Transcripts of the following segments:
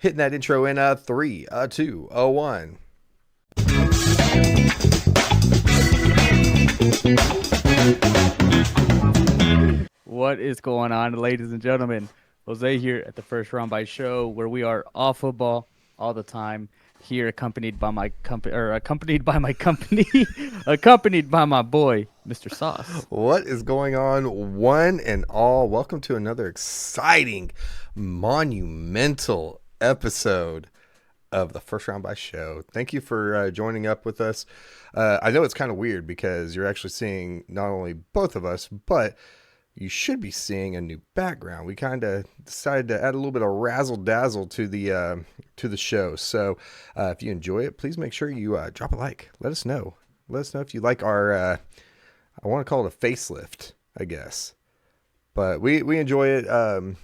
Hitting that intro in a three, a two, a one. What is going on, ladies and gentlemen? Jose here at the First Round by Show, where we are all football all the time. Here, accompanied by my company, accompanied by my boy, Mr. Sauce. What is going on, one and all? Welcome to another exciting, monumental episode of the First Round by Show. Thank you for joining up with us. I know it's kind of weird because you're actually seeing not only both of us, but you should be seeing a new background. We kind of decided to add a little bit of razzle dazzle to the show. So if you enjoy it, please make sure you drop a like. Let us know. Let us know if you like our. I want to call it a facelift, I guess. But we enjoy it.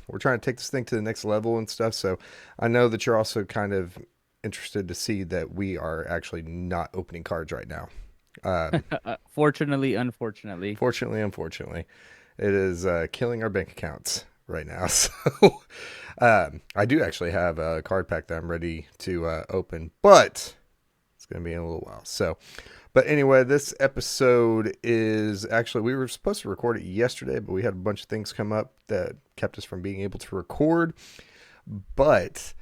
We're trying to take this thing to the next level and stuff. So I know that you're also kind of interested to see that we are actually not opening cards right now. Fortunately, unfortunately. Fortunately, unfortunately, it is killing our bank accounts right now. So I do actually have a card pack that I'm ready to open, but it's going to be in a little while. So, but anyway, this episode is actually, we were supposed to record it yesterday, but we had a bunch of things come up that kept us from being able to record. But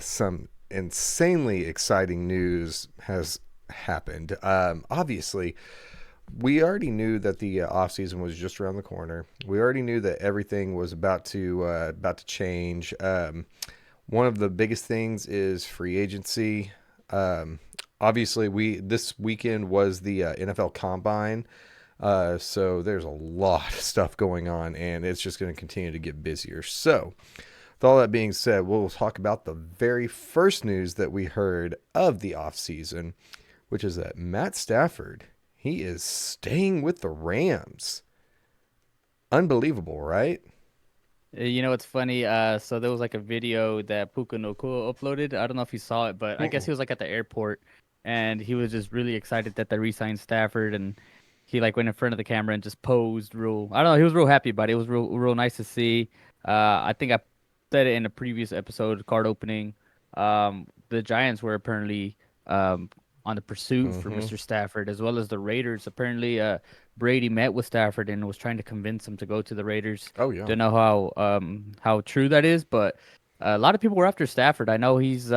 some insanely exciting news has happened. Obviously, we already knew that the off season was just around the corner. We already knew that everything was about to change. One of the biggest things is free agency. Obviously, this weekend was the NFL Combine, so there's a lot of stuff going on, and it's just going to continue to get busier. So, with all that being said, we'll talk about the very first news that we heard of the offseason, which is that Matt Stafford, he is staying with the Rams. Unbelievable, right? You know, it's funny. So there was like a video that Puka Nacua uploaded. I don't know if you saw it, but I guess he was like at the airport and he was just really excited that they re-signed Stafford, and he like went in front of the camera and just posed real. I don't know. He was real happy about it. It was real nice to see. I think I said it in a previous episode, card opening. The Giants were apparently on the pursuit for Mm-hmm. Mr. Stafford, as well as the Raiders. Apparently, Brady met with Stafford and was trying to convince him to go to the Raiders. Oh, yeah. Don't know how true that is, but a lot of people were after Stafford. I know he's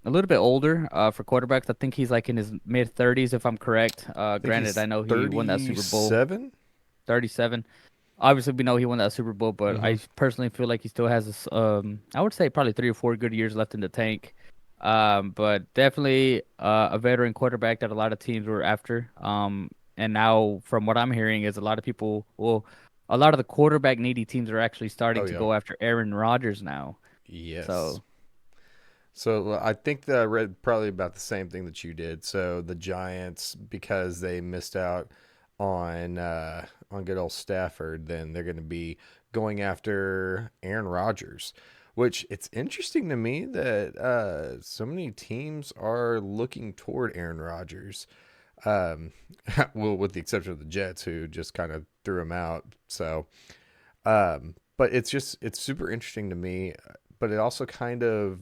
a little bit older for quarterbacks. I think he's like in his mid 30s, if I'm correct. I think Granted, he's I know he won that Super Bowl, 37. 37. Obviously, we know he won that Super Bowl, but Mm-hmm. I personally feel like he still has this, I would say probably 3 or 4 good years left in the tank. But definitely a veteran quarterback that a lot of teams were after. And now from what I'm hearing is a lot of people, well, a lot of the quarterback needy teams are actually starting Oh, to yeah. go after Aaron Rodgers now. Yes. So So I think that I read probably about the same thing that you did. So the Giants, because they missed out on good old Stafford, then they're going to be going after Aaron Rodgers. Which it's interesting to me that so many teams are looking toward Aaron Rodgers. Um, well, with the exception of the Jets, who just kind of threw him out. So, but it's super interesting to me. But it also kind of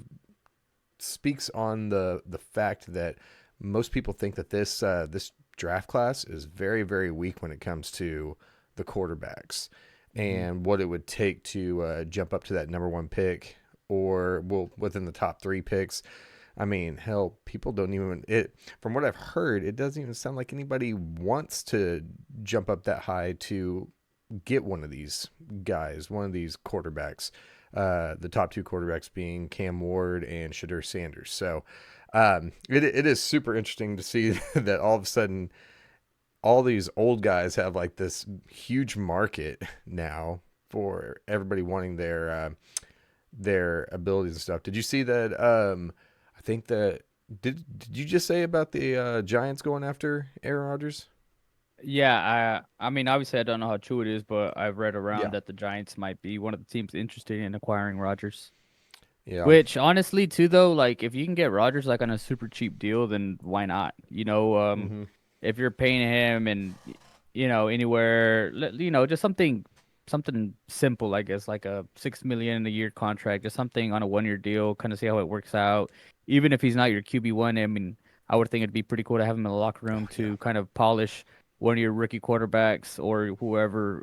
speaks on the fact that most people think that this draft class is very, very weak when it comes to the quarterbacks mhm. and what it would take to jump up to that number one pick, or well, within the top three picks. I mean, hell, people don't even it. From what I've heard, it doesn't even sound like anybody wants to jump up that high to get one of these guys, one of these quarterbacks. The top two quarterbacks being Cam Ward and Shadur Sanders. So it is super interesting to see that all of a sudden all these old guys have like this huge market now for everybody wanting their abilities and stuff. Did you see that? I think that did you just say about the Giants going after Aaron Rodgers? Yeah, I mean, obviously I don't know how true it is, but I've read around Yeah, that the Giants might be one of the teams interested in acquiring Rodgers. yeah. Which honestly, too, though, like if you can get Rodgers like on a super cheap deal, then why not? Mm-hmm. If you're paying him and anywhere, just something. something simple, I guess, like a 6 million a year contract, just something on a 1 year deal, kind of see how it works out. Even if he's not your QB1, I mean, I would think it'd be pretty cool to have him in the locker room Oh yeah. to kind of polish one of your rookie quarterbacks or whatever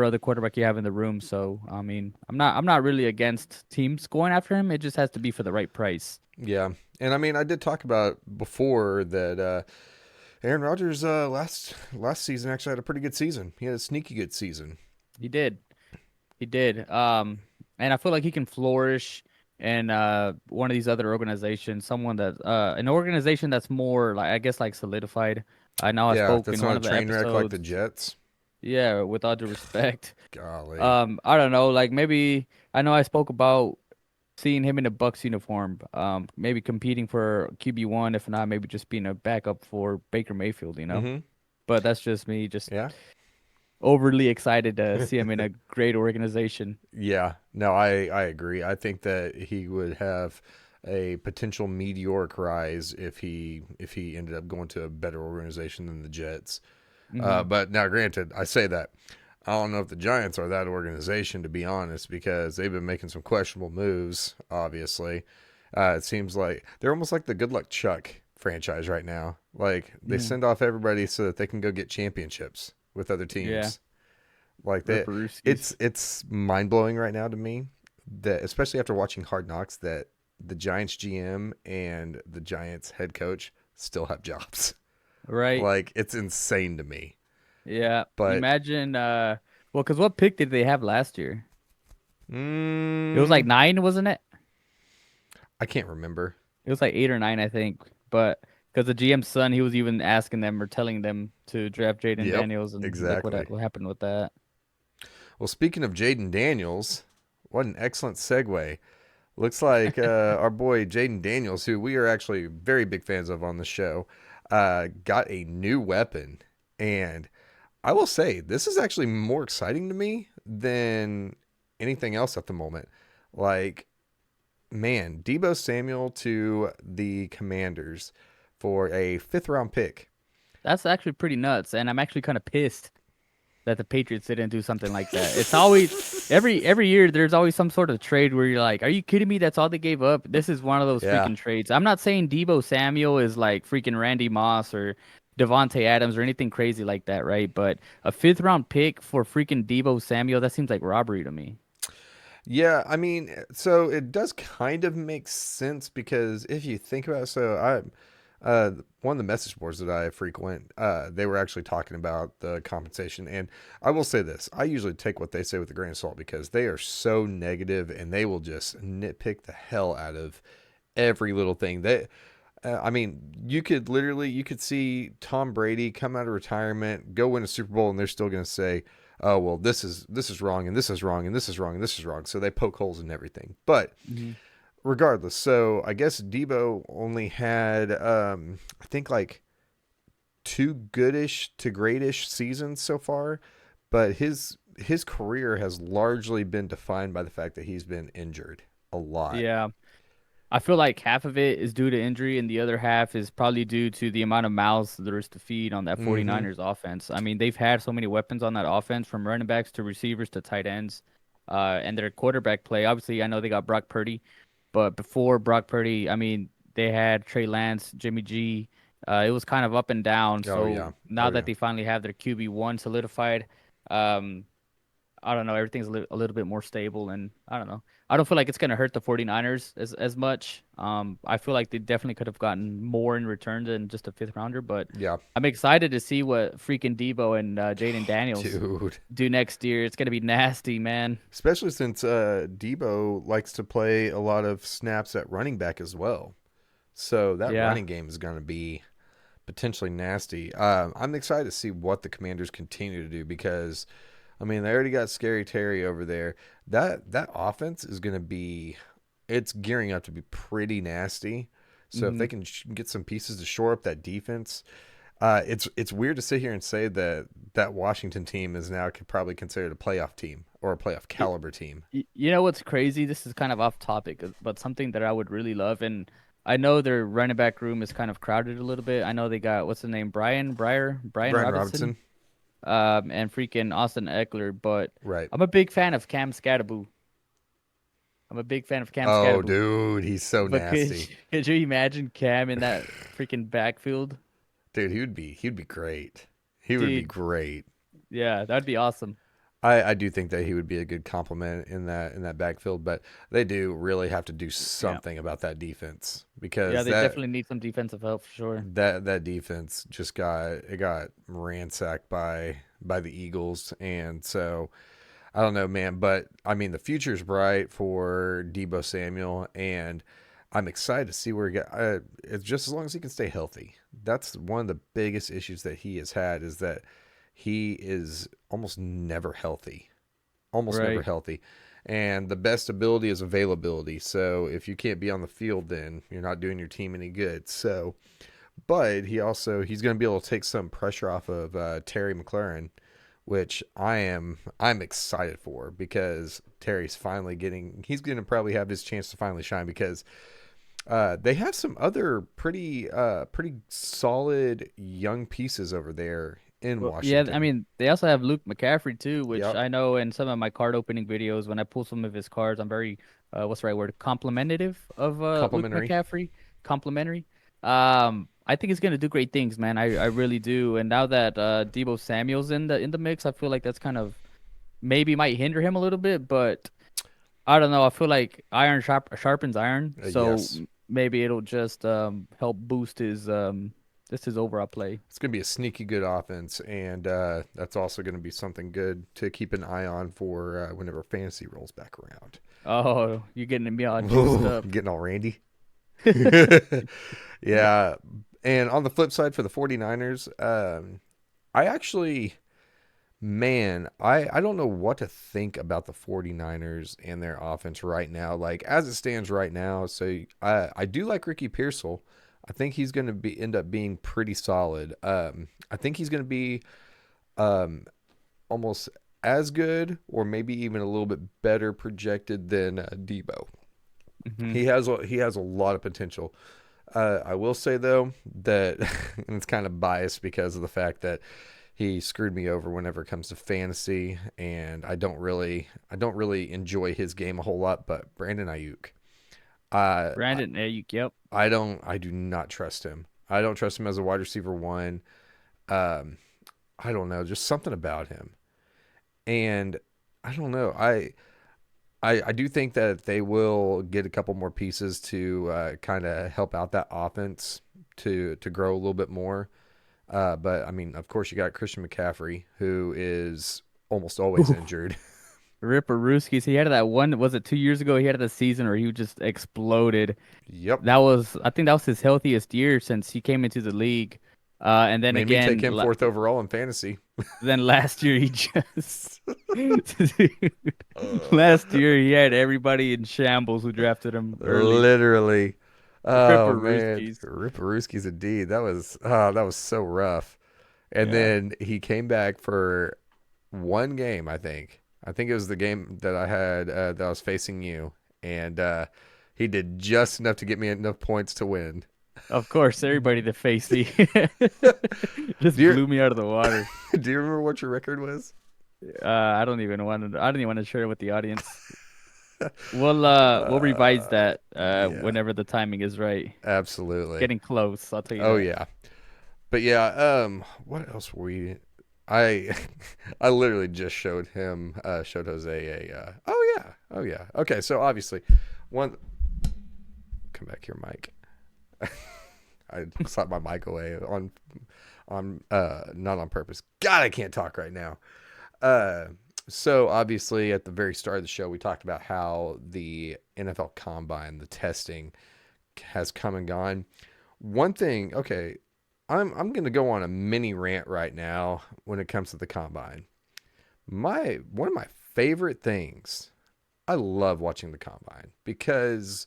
other quarterback you have in the room. So, I mean, I'm not really against teams going after him. It just has to be for the right price. Yeah. And I mean, I did talk about before that Aaron Rodgers last season actually had a pretty good season. He had a sneaky good season. He did. He did. And I feel like he can flourish in one of these other organizations, someone that an organization that's more like I guess like solidified. I know I Yeah, spoke that's in not one a of the train wreck like the episodes. Jets. Yeah, with all due respect. Golly. I don't know, like maybe I know I spoke about seeing him in a Bucks uniform, maybe competing for QB1, if not maybe just being a backup for Baker Mayfield, you know? Mm-hmm. But that's just me, just Yeah. overly excited to see him in a great organization. Yeah. No, I agree. I think that he would have a potential meteoric rise if he ended up going to a better organization than the Jets. Hmm. But now, granted, I say that I don't know if the Giants are that organization to be honest, because they've been making some questionable moves. Obviously, it seems like they're almost like the Good Luck Chuck franchise right now. Like they Mm, send off everybody so that they can go get championships with other yeah, teams. Like that, Ripperoosies. it's mind blowing right now to me that especially after watching Hard Knocks that the Giants GM and the Giants head coach still have jobs. Right. Like it's insane to me. Yeah. But Imagine, well, because what pick did they have last year? It was like mm, 9, wasn't it? I can't remember. It was like 8 or 9, I think. But because the GM's son, he was even asking them or telling them to draft Jaden Yep, Daniels, and look exactly. what happened with that. Well, speaking of Jaden Daniels, what an excellent segue. Looks like our boy Jaden Daniels, who we are actually very big fans of on the show, got a new weapon. And I will say, this is actually more exciting to me than anything else at the moment. Like, man, Deebo Samuel to the Commanders for a fifth round pick. That's actually pretty nuts, and I'm actually kind of pissed that the Patriots didn't do something like that. It's always every year there's always some sort of trade where you're like, "Are you kidding me? That's all they gave up." This is one of those Yeah. freaking trades. I'm not saying Deebo Samuel is like freaking Randy Moss or Devontae Adams or anything crazy like that, right? But a fifth round pick for freaking Deebo Samuel, that seems like robbery to me. Yeah, I mean, so it does kind of make sense because if you think about it, so one of the message boards that I frequent, they were actually talking about the compensation, and I will say this: I usually take what they say with a grain of salt because they are so negative and they will just nitpick the hell out of every little thing. I mean, you could see Tom Brady come out of retirement, go win a Super Bowl, and they're still going to say, "Oh well, this is wrong, and this is wrong, and this is wrong, and this is wrong." So they poke holes in everything. But Hmm. regardless, so I guess Debo only had, I think like two goodish to greatish seasons so far, but his career has largely been defined by the fact that he's been injured a lot. Yeah. I feel like half of it is due to injury and the other half is probably due to the amount of mouths there is to feed on that Mm-hmm. 49ers offense. I mean, they've had so many weapons on that offense from running backs to receivers to tight ends. And their quarterback play, obviously, I know they got Brock Purdy, but before Brock Purdy, I mean, they had Trey Lance, Jimmy G. It was kind of up and down. Oh So yeah. now Oh that yeah. they finally have their QB1 solidified, um, I don't know, everything's a little bit more stable, and I don't know. I don't feel like it's going to hurt the 49ers as much. I feel like they definitely could have gotten more in return than just a fifth rounder, but Yeah. I'm excited to see what freaking Debo and Jaden Daniels Dude. do next year. It's going to be nasty, man. Especially since Debo likes to play a lot of snaps at running back as well. So that Yeah. running game is going to be potentially nasty. I'm excited to see what the Commanders continue to do because, I mean, they already got Scary Terry over there. That offense is going to be, it's gearing up to be pretty nasty. So if Hmm. they can get some pieces to shore up that defense, it's weird to sit here and say that that Washington team is now probably considered a playoff team or a playoff caliber team. You know what's crazy? This is kind of off topic, but something that I would really love, and I know their running back room is kind of crowded a little bit. I know they got what's the name, Brian Brian Robinson. Robinson. and freaking Austin Eckler, but Right. I'm a big fan of Cam Scatterbo. I'm a big fan of Cam Oh, Scatterbo. dude, he's so But nasty. could you imagine Cam in that freaking backfield? Dude, he'd be great. He would be Dude, great. yeah, that'd be awesome. I do think that he would be a good complement in that backfield, but they do really have to do Yeah. something about that defense Yeah, because they definitely need some defensive help for sure. that defense just got ransacked by the Eagles, and so I don't know, man, but I mean the future's bright for Deebo Samuel, and I'm excited to see where he get. It's just as long as he can stay healthy. That's one of the biggest issues that he has had is that he is almost never healthy, almost never Right. healthy. And the best ability is availability. So if you can't be on the field, then you're not doing your team any good. So, but he's going to be able to take some pressure off of Terry McLaurin, which I'm excited for because Terry's finally getting he's going to probably have his chance to finally shine because they have some other pretty solid young pieces over there in Well, yeah, I Washington. mean, they also have Luke McCaffrey too, which Yep, I know in some of my card opening videos, when I pull some of his cards, I'm very, what's the right word? Complimentative of Luke complimentary. McCaffrey. Complimentary. I think he's gonna do great things, man. I really do. And now that Deebo Samuel's in the mix, I feel like that's kind of maybe might hinder him a little bit, but I don't know. I feel like iron sharpens iron, so Yes, maybe it'll just help boost his just his overall play. it's going to be a sneaky good offense, and that's also going to be something good to keep an eye on for whenever fantasy rolls back around. Oh, you're getting me all juiced Ooh, up. getting all randy. Yeah, and on the flip side for the 49ers, I actually, man, I don't know what to think about the 49ers and their offense right now. Like as it stands right now, so I do like Ricky Pearsall. I think he's going to be end up being pretty solid. I think he's going to be um, almost as good or maybe even a little bit better projected than Debo. Hmm. He has a lot of potential. I will say though that and it's kind of biased because of the fact that he screwed me over whenever it comes to fantasy, and I don't really enjoy his game a whole lot. But Brandon Ayuk, uh, I Brandon Ayuk, yep. I do not trust him. I don't trust him as a wide receiver one. Um, I don't know, just something about him, and I don't know. I do think that they will get a couple more pieces to kind of help out that offense to grow a little bit more. But I mean, of course, you got Christian McCaffrey, who is almost always Ooh. injured. Ripper Rooskies. He had that one, was it 2 years ago? He had the season where he just exploded. Yep, I think that was his healthiest year since he came into the league. And then made me take again, him fourth overall in fantasy. then last year he just, Uh, last year he had everybody in shambles who drafted him early. Literally. Oh Ripper man, Rooskies. Ripperooski's indeed. That was so rough. And Yeah. then he came back for one game, I think. I think it was the game that I had that I was facing you, and he did just enough to get me enough points to win. Of course, everybody that faced me just Do you blew me out of the water. do you remember what your record was? I don't even want to share it with the audience. We'll revise Uh, that yeah, whenever the timing is right. absolutely. Getting close, I'll tell you Oh that. yeah, but yeah. What else were we? I I literally just showed Jose a. Oh yeah. Okay, so obviously, one. Come back here, Mike. I slapped my mic away on not on purpose. God, I can't talk right now. Uh, so obviously at the very start of the show, we talked about how the NFL Combine, the testing, has come and gone. One thing, okay, I'm gonna go on a mini rant right now when it comes to the Combine. My one of my favorite things, I love watching the Combine because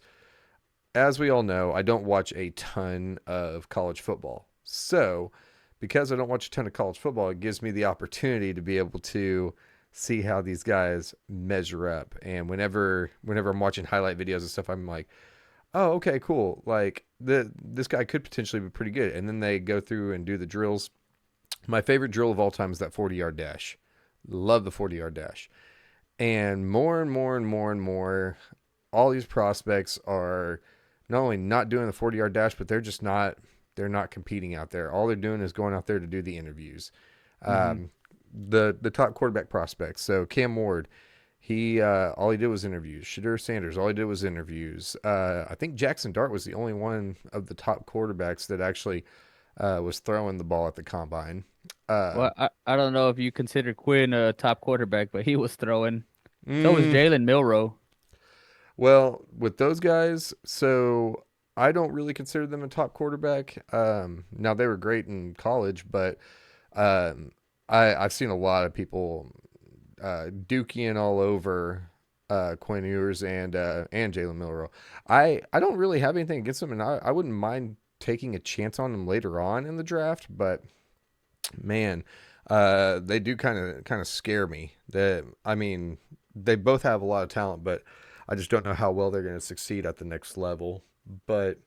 as we all know, I don't watch a ton of college football. So, because I don't watch a ton of college football, it gives me the opportunity to be able to see how these guys measure up. And whenever I'm watching highlight videos and stuff, I'm like, "Oh, okay, cool. Like this guy could potentially be pretty good." And then they go through and do the drills My favorite drill of all time is that 40-yard dash. Love the 40-yard dash. And more and more and more and more, all these prospects are not only not doing the 40-yard dash, but they're not competing out there. All they're doing is going out there to do the interviews. Hmm. The top quarterback prospects. So Cam Ward, he all he did was interviews. Shadur Sanders, all he did was interviews. I think Jackson Dart was the only one of the top quarterbacks that actually was throwing the ball at the combine. Well, I don't know if you consider Quinn a top quarterback, but he was throwing. So was Mm, Jalen Milrow. well, with those guys, so I don't really consider them a top quarterback. Now they were great in college, but um, I've seen a lot of people Dookie all over Quinn Ewers and Jalen Milrow. I don't really have anything against them, and I wouldn't mind taking a chance on them later on in the draft. But man, they do kind of scare me. That I mean, they both have a lot of talent, but I just don't know how well they're going to succeed at the next level. But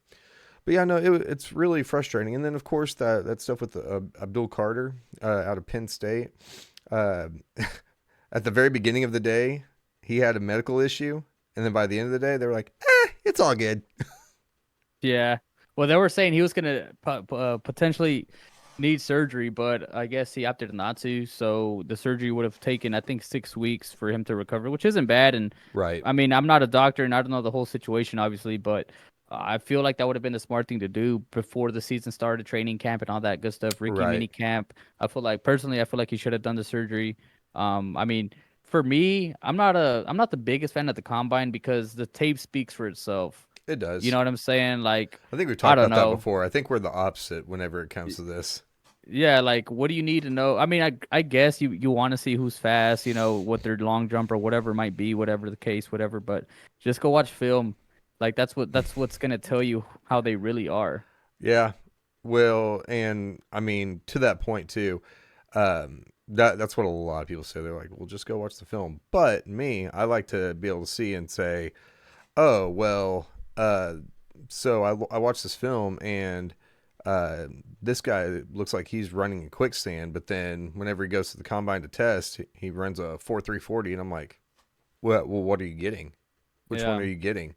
but yeah, no, it's really frustrating. And then of course that stuff with Abdul Carter out of Penn State. Uh, at the very beginning of the day, he had a medical issue, and then by the end of the day, they were like, it's all good." Yeah. Well, they were saying he was gonna potentially need surgery, but I guess he opted not to. So the surgery would have taken, I think, 6 weeks for him to recover, which isn't bad. And Right, I mean, I'm not a doctor and I don't know the whole situation, obviously, but I feel like that would have been the smart thing to do before the season started, training camp and all that good stuff, Ricky right. mini camp. I feel like personally, I feel like he should have done the surgery. I mean, for me, I'm not the biggest fan of the combine because the tape speaks for itself. It You does. know what I'm saying? Like, I think we've I talked don't about that know. before. I think we're the opposite whenever it comes to this. Yeah, like what do you need to know? I mean, I guess you want to see who's fast, what their long jump or whatever it might be, whatever the case, whatever, but just go watch film. Like that's what's gonna tell you how they really are. Yeah. Well, and I mean to that point too. That's what a lot of people say. They're like, "Well, just go watch the film." But me, I like to be able to see and say, "Oh, well, so I watched this film and this guy looks like he's running a quickstand, but then whenever he goes to the combine to test, he runs a 4.340, and I'm like, well, what are you getting? Which one Yeah. are you getting?"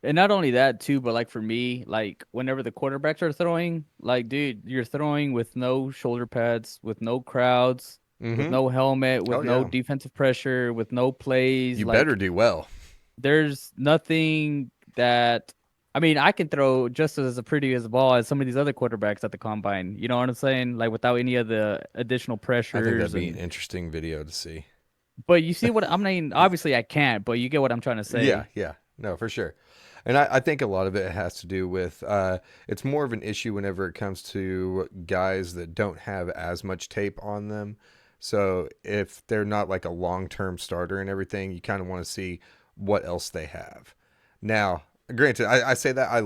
And not only that too, but like for me, like whenever the quarterbacks are throwing, like dude, you're throwing with no shoulder pads, with no crowds, with Mm-hmm. no helmet, Oh with no yeah. defensive pressure, with no plays. You better Like do well. there's nothing that I mean, I can throw just as a pretty as a ball as some of these other quarterbacks at the combine. You know what I'm saying? Like without any of the additional I think that'd pressures be an and interesting video to see. but you see what I mean, obviously I can't, but you get what I'm trying to Yeah, say. yeah, no, for sure. And I think a lot of it has to do with it's more of an issue whenever it comes to guys that don't have as much tape on them. So if they're not like a long term starter and everything, you kind of want to see what else they have. Now, granted, I say that I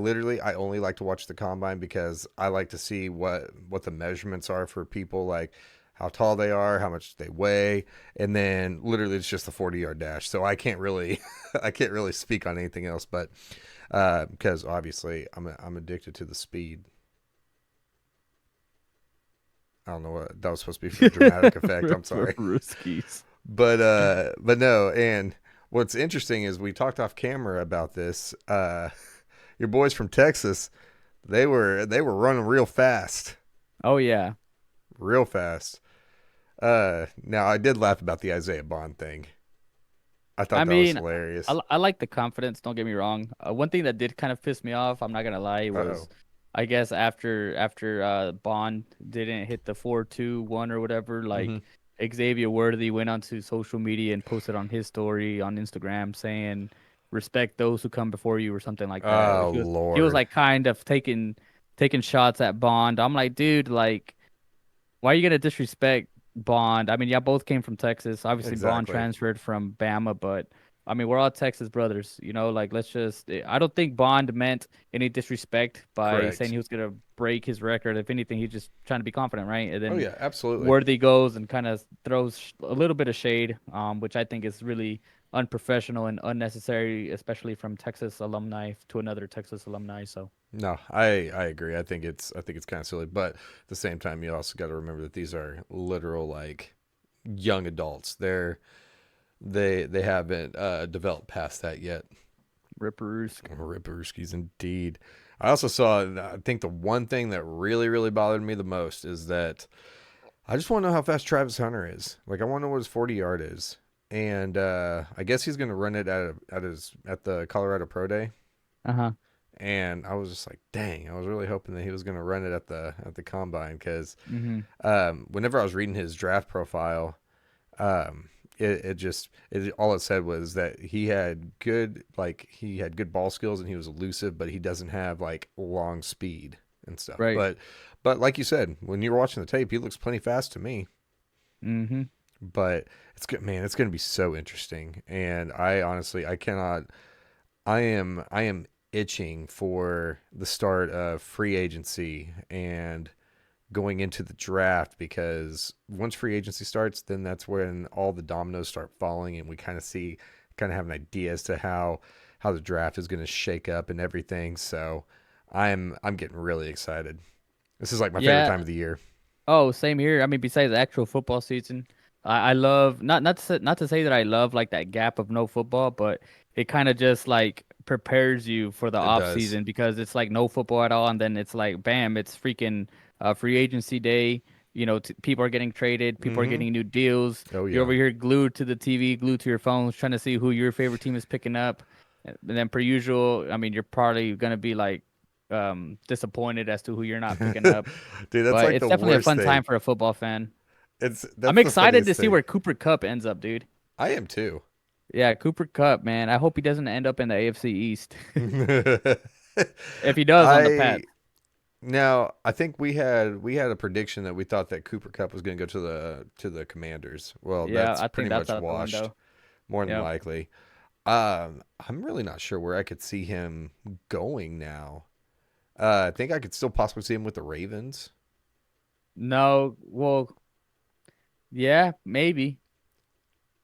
only like to watch the combine because I like to see what the measurements are for people, like how tall they are, how much they weigh, and then literally it's just the 40-yard dash. So I can't really I can't really speak on anything else, but because obviously I'm addicted to the speed. I don't know what that was supposed to be for dramatic effect. I'm For sorry, Ruskies. but no. And what's interesting is we talked off camera about this. Your boys from Texas, they were running real fast, Oh yeah. real fast. Now I did laugh about the Isaiah Bond thing. I thought I that was mean, hilarious. I like the confidence, don't get me wrong. One thing that did kind of piss me off, I'm not gonna lie, Uh oh. was I guess after Bond didn't hit the 4-2-1 or whatever, Mm-hmm. like Xavier Worthy went onto social media and posted on his story on Instagram saying respect those who come before you or something like that. Oh He was Lord. like kind of taking shots at Bond. I'm like, dude, like why are you gonna disrespect Bond? I mean, yeah, both came from Texas. Obviously, Bond Exactly. transferred from Bama, but I mean, we're all Texas brothers, Like, let's just. I don't think Bond meant any disrespect by saying Correct. he was gonna break his record. If anything, he's just trying to be confident, right? And Oh then yeah, absolutely. Worthy goes and kind of throws a little bit of shade, which I think is really unprofessional and unnecessary, especially from Texas alumni to another Texas alumni. So No, I agree. I think it's kind of silly, but at the same time, you also got to remember that these are literal like young adults. They haven't developed past that yet. Ripperoosk. Ripperskis indeed. I also saw. I think the one thing that really bothered me the most is that I just want to know how fast Travis Hunter is. Like I want to know what his 40 yard is, and I guess he's going to run it at the Colorado Pro Day. Uh-huh. And I was just like, dang, I was really hoping that he was going to run it at the combine because Mm-hmm. whenever I was reading his draft profile, um, all it said was that he had good ball skills and he was elusive, but he doesn't have like long speed and stuff. Right. But like you said, when you were watching the tape, he looks plenty fast to me. Mm-hmm. But it's good, man. It's going to be so interesting, and I honestly I cannot. I am itching for the start of free agency and going into the draft because once free agency starts, then that's when all the dominoes start falling and we kind of have an idea as to how the draft is going to shake up and everything. So I'm getting really excited. This is like my favorite Yeah. time of the year. Oh, same here. I mean, besides the actual football season, I love not to say that I love like that gap of no football, but it kind of just like prepares you for the It off does. season because it's like no football at all, and then it's like bam, it's freaking free agency day. People are getting traded, people are Mm-hmm. getting new deals. Oh You're yeah. over here glued to the TV, glued to your phones, trying to see who your favorite team is picking up. And then per usual, I mean, you're probably gonna be like disappointed as to who you're not picking up. Dude, that's But like it's the definitely a worst fun time thing. for a football fan. I'm That's the excited to funniest see thing. where Cooper Cup ends up, dude. I am too. Yeah, Cooper Cup, man. I hope he doesn't end up in the AFC East. If he does, on the I Pats. Now I think we had a prediction that we thought that Cooper Cup was going to go to the Commanders. Well, Yeah, that's I pretty think that's much out the washed, window. more than Yep. likely. I'm really not sure where I could see him going now. I think I could still possibly see him with the Ravens. No, well, yeah, maybe.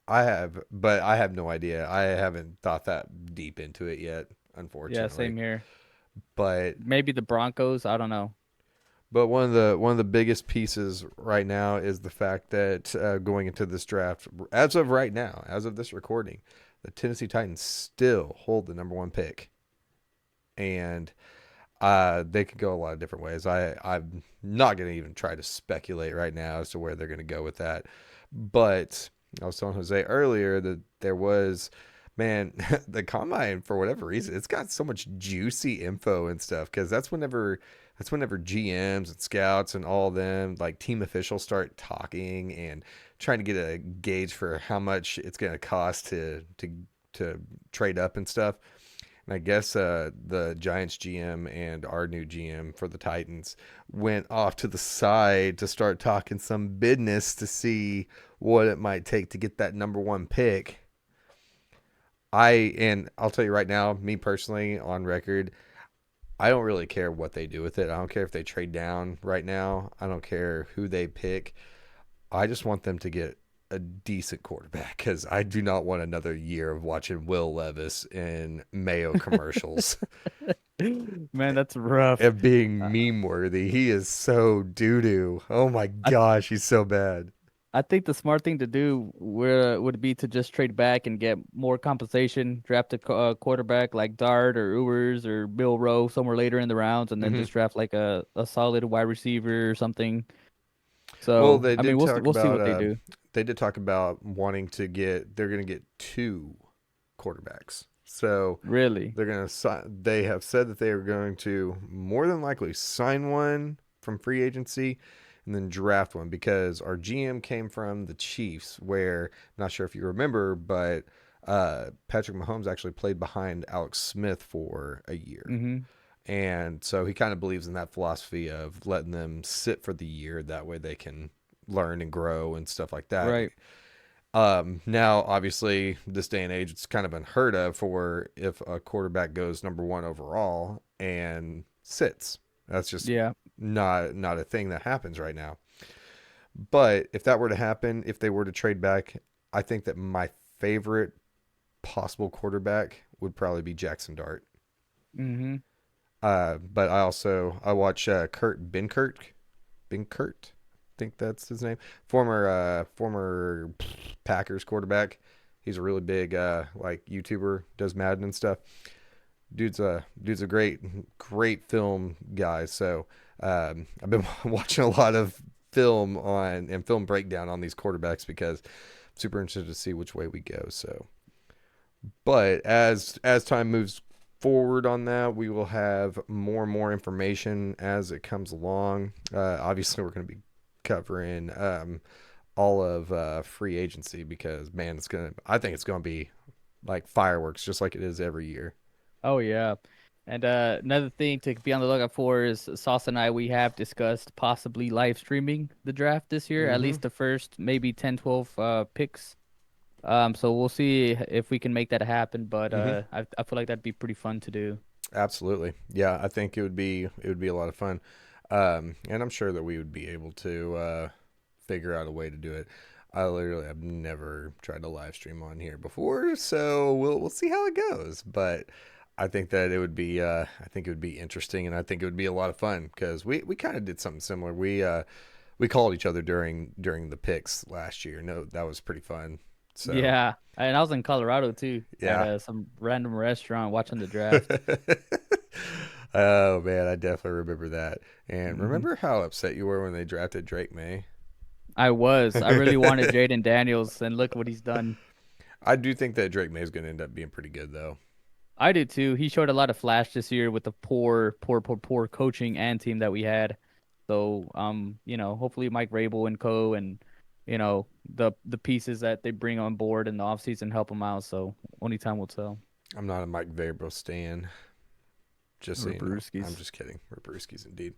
But I have no idea. I haven't thought that deep into it yet, Yeah, unfortunately. same here. But Maybe the Broncos. I don't know. But one of the biggest pieces right now is the fact that going into this draft, as of right now, as of this recording, the Tennessee Titans still hold the number one pick, and they could go a lot of different ways. I'm not going to even try to speculate right now as to where they're going to go with that. But I was telling Jose earlier that there was, man, the combine for whatever reason, it's got so much juicy info and stuff because that's whenever GMs and scouts and all them like team officials start talking and trying to get a gauge for how much it's going to cost to trade up and stuff. And I guess the Giants GM and our new GM for the Titans went off to the side to start talking some business to see what it might take to get that number one pick. And I'll tell you right now, me personally, on record, I don't really care what they do with it. I don't care if they trade down right now. I don't care who they pick. I just want them to get a decent quarterback because I do not want another year of watching Will Levis in Mayo commercials Man, that's rough. and being Uh, meme worthy. He is so doo doo. Oh my I gosh, he's so bad. I think the smart thing to do would be to just trade back and get more compensation, draft a quarterback like Dart or Ewers or Bill Rowe somewhere later in the rounds, and then Hmm. just draft like a solid wide receiver or something. Well, So I mean, we'll see what they do. they did talk about wanting to get. They're going to get two quarterbacks. So Really? they're going to. They have said that they are going to more than likely sign one from free agency and then draft one because our GM came from the Chiefs, where not sure if you remember, but Patrick Mahomes actually played behind Alex Smith for a year. Mm-hmm. And so he kind of believes in that philosophy of letting them sit for the year. That way they can learn and grow and stuff like that. Right. Now, obviously, this day and age, it's kind of unheard of for if a quarterback goes number one overall and sits. That's just Yeah. not a thing that happens right now. But if that were to happen, if they were to trade back, I think that my favorite possible quarterback would probably be Jackson Dart. Mm-hmm. But I watch Kurt Benkert, I think that's his name. Former Packers quarterback. He's a really big like YouTuber, does Madden and stuff. Dude's a great film guy. So I've been watching a lot of film on and film breakdown on these quarterbacks because I'm super interested to see which way we go. So, but as time moves forward on that, we will have more and more information as it comes along. Obviously, we're going to be covering all of free agency because man, I think it's gonna be like fireworks, just like it is every year. Oh yeah. And another thing to be on the lookout for is Sauce and I, we have discussed possibly live streaming the draft this year, at Mm-hmm. least the first maybe 10, 12 picks. So we'll see if we can make that happen, but Mm-hmm. I feel like that'd be pretty fun to do. Absolutely. Yeah, I think it would be a lot of fun. And I'm sure that we would be able to figure out a way to do it. I literally have never tried to live stream on here before, so we'll see how it goes. But I think that I think it would be interesting, and I think it would be a lot of fun because we kind of did something similar. We called each other during the picks last year. No, that was pretty fun. So Yeah, and I was in Colorado too at yeah. some random restaurant watching the draft. Oh man, I definitely remember that. And Hmm. remember how upset you were when they drafted Drake May? I was. I really wanted Jaden Daniels, and look what he's done. I do think that Drake May is going to end up being pretty good, though. I did too. He showed a lot of flash this year with the poor coaching and team that we had. So, hopefully Mike Rabel and co and the pieces that they bring on board in the offseason help him out. So only time will tell. I'm not a Mike Vrabel stan, just so you know. I'm Brewskis. just kidding. We're Brewskis indeed.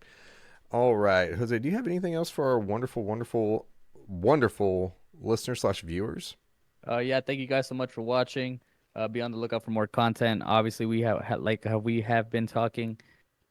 All right, Jose, do you have anything else for our wonderful listeners/viewers? Yeah, thank you guys so much for watching. Be on the lookout for more content. Obviously, we have like how we have been talking.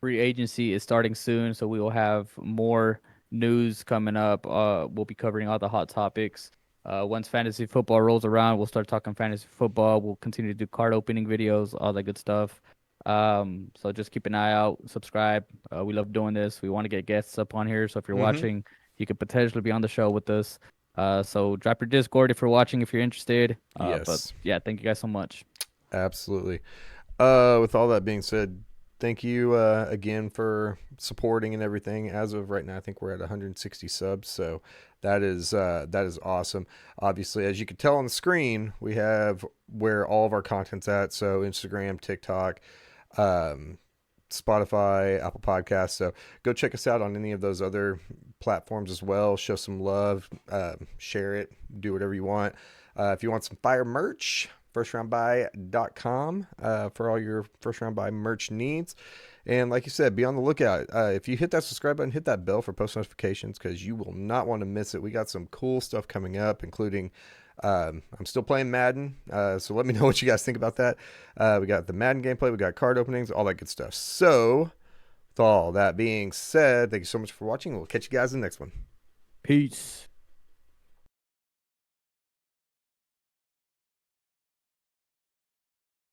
Free agency is starting soon, so we will have more news coming up. We'll be covering all the hot topics. Once fantasy football rolls around, we'll start talking fantasy football. We'll continue to do card opening videos, all that good stuff. So just keep an eye out, subscribe. We love doing this. We want to get guests up on here. So if you're Mm-hmm. watching, you could potentially be on the show with us. So drop your Discord if you're watching, if you're interested. But Yes, yeah, thank you guys so much. absolutely. With all that being said, thank you again for supporting and everything. As of right now, I think we're at 160 subs, so that is awesome. Obviously, as you can tell on the screen, we have where all of our content's at. So Instagram, TikTok, um, Spotify, Apple Podcasts. So go check us out on any of those other platforms as well. Show some love, share it, do whatever you want. If you want some fire merch, firstroundbuy.com for all your first round buy merch needs. And like you said, be on the lookout. If you hit that subscribe button, hit that bell for post notifications because you will not want to miss it. We got some cool stuff coming up, including I'm still playing Madden. So let me know what you guys think about that. We got the Madden gameplay, we got card openings, all that good stuff. So, with all that being said, thank you so much for watching. We'll catch you guys in the next one. Peace.